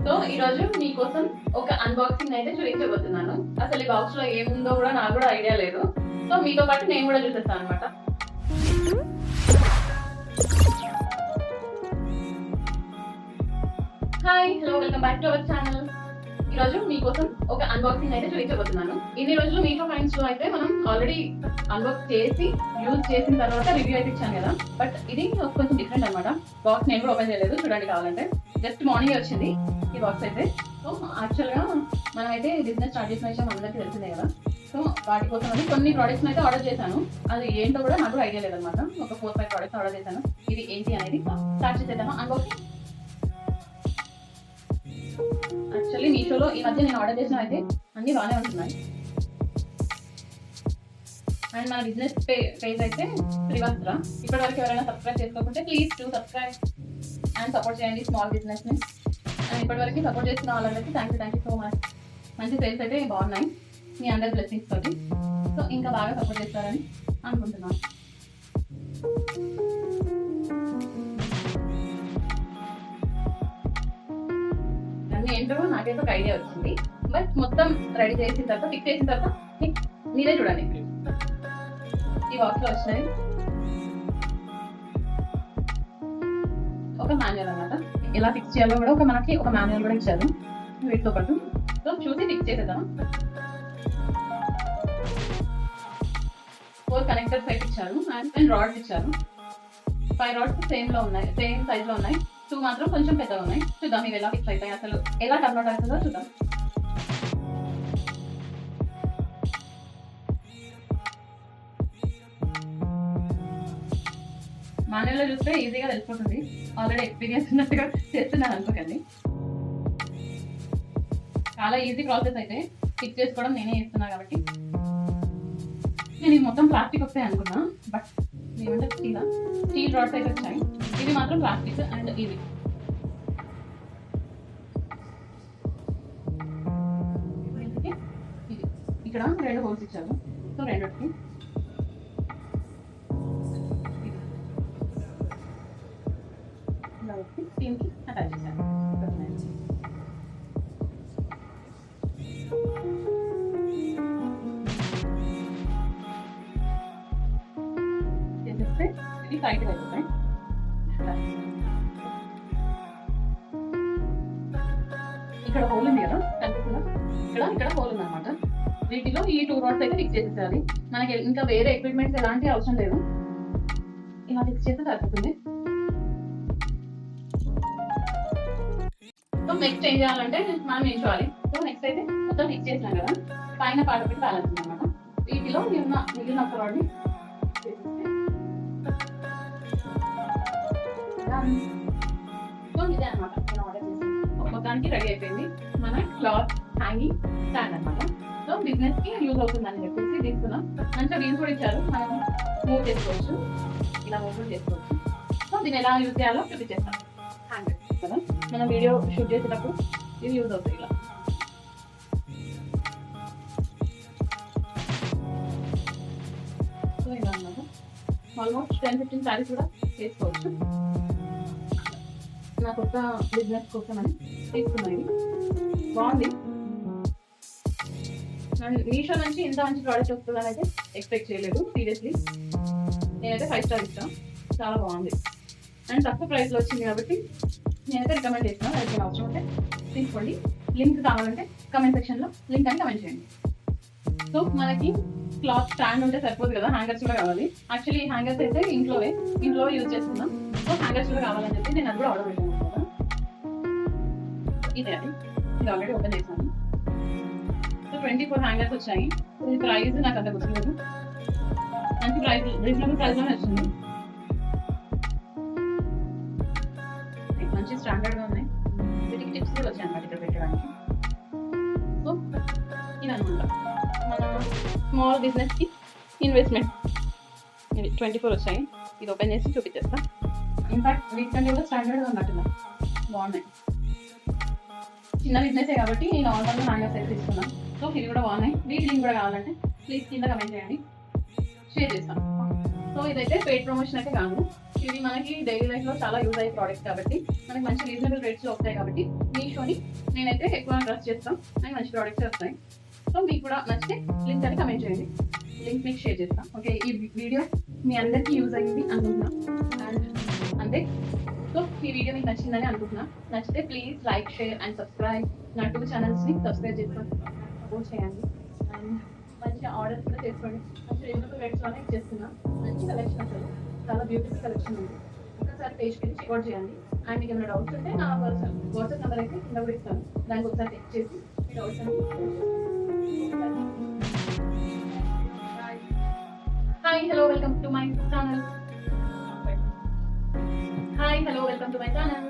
So ఈ రోజు మీకోసం ఒక అన్బాక్సింగ్ అయితే చూపించబోతున్నాను. అసలు ఈ బాక్స్ లో ఏముందో కూడా నాకు కూడా ఐడియా లేదు. సో మీతో పాటు నేను కూడా చూసేస్తాను అనమాట. Hi, hello, welcome back to our channel. ఈ రోజు మీకోసం ఒక అన్బాక్సింగ్ అయితే చూపించబోతున్నాను. ఇన్ని రోజులు మీతో ఫైన్స్ లో అయితే మనం ఆల్రెడీ అన్బాక్స్ చేసి యూజ్ చేసిన తర్వాత రివ్యూ అయితే ఇచ్చాను కదా. బట్ ఇది కొంచెం డిఫరెంట్ అనమాట. బాక్స్ నేను కూడా ఓపెన్ చేయలేదు, చూడండి కావాలంటే. జస్ట్ మార్నింగ్ వచ్చింది ఈ బాక్స్ అయితే. సో యాక్చువల్గా మనం అయితే బిజినెస్ స్టార్ట్ చేసిన విషయం అందరికీ తెలిసిందే కదా. సో వాటి కోసం అని కొన్ని ప్రోడక్ట్స్ అయితే ఆర్డర్ చేశాను. అది ఏంటో కూడా నాకు ఐడియా లేదనమాట. ఒక 4-5 ప్రోడక్ట్స్ ఆర్డర్ చేశాను. ఇది ఏంటి అనేది స్టార్ట్ చేసేద్దామా అన్బాక్సింగ్. యాక్చువల్లీ మీషోలో ఈ మధ్య నేను ఆర్డర్ చేసిన అయితే అన్ని బాగానే ఉంటున్నాయి. అండ్ మన బిజినెస్ పేజ్ అయితే శ్రీవస్త్ర. ఇప్పటివరకు ఎవరైనా సబ్స్క్రైబ్ చేసుకోకుంటే please to subscribe and support చేయండి స్మాల్ బిజినెస్ని. అండ్ ఇప్పటివరకు సపోర్ట్ చేస్తున్న వాళ్ళందరికీ థ్యాంక్ యూ సో మచ్. మంచి సేల్స్ అయితే బాగున్నాయి మీ అందరి బ్లెస్సింగ్స్ తోటి. సో ఇంకా బాగా సపోర్ట్ చేస్తారని అనుకుంటున్నాను. ఏంటో నాకైతే ఒక ఐడియా వచ్చింది. బట్ మొత్తం రెడీ చేసిన తర్వాత ఫిక్స్ చేసిన తర్వాత మీరే చూడండి. ఈ బాక్స్ లో వచ్చినాయి ఒక మాన్యువల్ అన్నమాట. ఎలా ఫిక్స్ చేయాలో కూడా మనకి ఒక మాన్యువల్ కూడా ఇచ్చారు వీటితో పాటు. సో చూసి ఫిక్స్ చేసేద్దాం. 4 కనెక్టర్స్ అయితే ఇచ్చారు అండ్ రాడ్స్ ఇచ్చారు. 5 రాడ్స్ సేమ్ సైజ్ లో ఉన్నాయి. 2 మాత్రం కొంచెం పెద్దగా ఉన్నాయి. చూద్దాం ఇవి ఎలా ఫిక్స్ అవుతాయి, అసలు ఎలా టర్న్ అవుట్ అవుతుందో చూద్దాం. మాన్యువల్లో చూస్తే ఈజీగా తెలిసిపోతుంది. ఆల్రెడీ ఎక్స్పీరియన్స్ ఉన్నట్టుగా చేస్తున్నాను అనుకోకండి. చాలా ఈజీ ప్రాసెస్ అయితే. ఫిక్స్ చేసుకోవడం నేనే చేస్తున్నా కాబట్టి. నేను ఇది మొత్తం ప్లాస్టిక్ వస్తాయి అనుకున్నా, బట్ ఏమంటే స్టీల్ రాడ్స్ అయితే వచ్చాయి. ఇవి మాత్రం ప్లాస్టిక్. అండ్ ఇది ఇక్కడ 2 హోల్స్ ఇచ్చారు. సో 2కి స్టీమ్కి అటాచ్ చేశాను. చేసేస్తే ఇది టైట్గా అయిపోతాయి. ఇక్కడ హోల్ ఉంది కదా కనిపిస్తుందా, ఇక్కడ హోల్ ఉంది అనమాట. వీటిలో ఈ 2 రాడ్స్ అయితే ఫిక్స్ చేసేసారి. మనకి ఇంకా వేరే ఎక్విప్మెంట్స్ ఎలాంటి అవసరం లేదు. ఇలా ఫిక్స్ చేస్తే సరిపోతుంది. సో నెక్స్ట్ ఏం చేయాలంటే మనం నిల్చోవాలి. సో నెక్స్ట్ అయితే మొత్తం ఫిక్స్ చేసినాం కదా, పైన పాట పెట్టి బ్యాలెన్స్ అనమాట. వీటిలో మిగిలిన ఒక రాడ్ని సో ఇదే అనమాట నేను ఆర్డర్ చేసి మొత్తానికి రెడీ అయిపోయింది మన క్లాత్ హ్యాంగింగ్ స్టాండ్ అనమాట. సో బిజినెస్ కి యూజ్ అవుతుందని చెప్పేసి తీసుకున్నాం. మంచిగా వీల్స్ కూడా ఇచ్చారు, మనం మూవ్ చేసుకోవచ్చు, ఇలా మూవ్ కూడా చేసుకోవచ్చు. సో దీన్ని ఎలా యూజ్ చేయాలో చూపించేస్తాం. హ్యాంగ్ కదా, మనం వీడియో షూట్ చేసేటప్పుడు ఇది యూజ్ అవుతుంది. ఇలా సో ఇలా అన్నమాట. ఆల్మోస్ట్ 10-15 శారీస్ కూడా చేసుకోవచ్చు. నా కొత్త బిజినెస్ కోసం అని తీసుకున్నాను. బాగుంది. మీషో నుంచి ఇంత మంచి ప్రోడక్ట్ వస్తుందని అయితే ఎక్స్పెక్ట్ చేయలేదు. సీరియస్లీ నేనైతే 5 స్టార్ ఇస్తాను. చాలా బాగుంది అండ్ తక్కువ ప్రైస్లో వచ్చింది కాబట్టి నేనైతే రికమెండ్ చేస్తాను. ఎవరికైనా అవసరం ఉంటే తీసుకోండి. లింక్ కావాలంటే కమెంట్ సెక్షన్లో లింక్ అని కమెంట్ చేయండి. సో మనకి క్లాత్ స్టాండ్ ఉంటే సరిపోదు కదా, హ్యాంగర్స్ కూడా కావాలి. యాక్చువల్లీ హ్యాంగర్స్ అయితే ఇంట్లో యూజ్ చేస్తున్నాం. సో హ్యాంగర్స్ కూడా కావాలని చెప్పి నేను అది కూడా ఆర్డర్ పెట్టాను కదా. ఇదే అది, ఇది ఆల్రెడీ ఓపెన్ చేశాను. సో 24 హ్యాంగర్స్ వచ్చాయి. ఇది ప్రైస్ నాకు అంత గుర్తులేదు. మంచి ప్రైస్, రీజనబుల్ ప్రైస్లోనే వచ్చింది. మంచి స్టాండర్డ్గా ఉన్నాయి. వీటికి టిప్స్ కూడా వచ్చాయి అన్నమాట ఇక్కడ పెట్టడానికి. సో ఇదనమాట మన స్మాల్ బిజినెస్కి ఇన్వెస్ట్మెంట్. ఇది 24 వచ్చాయి. ఇది ఓపెన్ చేసి చూపించేస్తా. ఇన్ఫాక్ట్ వీటికంటే కూడా స్టాండర్డ్గా ఉన్నట్టున్నాయి, బాగున్నాయి. చిన్న బిజినెసే కాబట్టి నేను నార్మల్గా హ్యాంగర్స్ అయితే తీసుకున్నాను. సో ఇవి కూడా బాగున్నాయి. వీటి లింక్ కూడా కావాలంటే ప్లీజ్ కింద కమెంట్ చేయండి, షేర్ చేస్తాను. సో ఇదైతే పెయిడ్ ప్రమోషన్ అయితే కాదు. ఇవి మనకి డైలీ లైఫ్లో చాలా యూజ్ అయ్యే ప్రోడక్ట్స్ కాబట్టి మనకి మంచి రీజనబుల్ రేట్స్లో వస్తాయి కాబట్టి మీషోని నేనైతే ఎక్కువ ట్రస్ట్ చేస్తాం అండ్ మంచి ప్రోడక్ట్స్ వస్తాయి. సో మీకు కూడా నచ్చితే లింక్ అని కమెంట్ చేయండి, లింక్ మీకు షేర్ చేస్తాం. ఓకే, ఈ వీడియో మీ అందరికీ యూజ్ అయ్యింది అనుకుంటున్నా. అండ్ అంతే. సో ఈ వీడియో మీకు నచ్చిందని అనుకుంటున్నా. నచ్చితే please like, share and subscribe. నా 2 ఛానల్స్ని సబ్స్క్రైబ్ చేసుకోండి, సపోర్ట్ చేయండి. అండ్ మంచిగా ఆర్డర్స్ కూడా చేసుకోండి. మంచి రీజనబుల్ రేట్స్లోనే ఇచ్చేస్తున్నా. మంచి కలెక్షన్ అసలు చాలా బ్యూటిఫుల్ కలెక్షన్ ఉంది. ఒకసారి పేజ్కి వెళ్ళి చెక్అవుట్ చేయండి. అండ్ మీకు ఏమైనా డౌట్స్ ఉంటే నా వాట్సాప్ నెంబర్ అయితే కింద కూడా ఇస్తాను, దానికి ఒకసారి చెక్ చేసి మీ డౌట్స్ అని. Hi hello welcome to my channel. Hi hello welcome to my channel.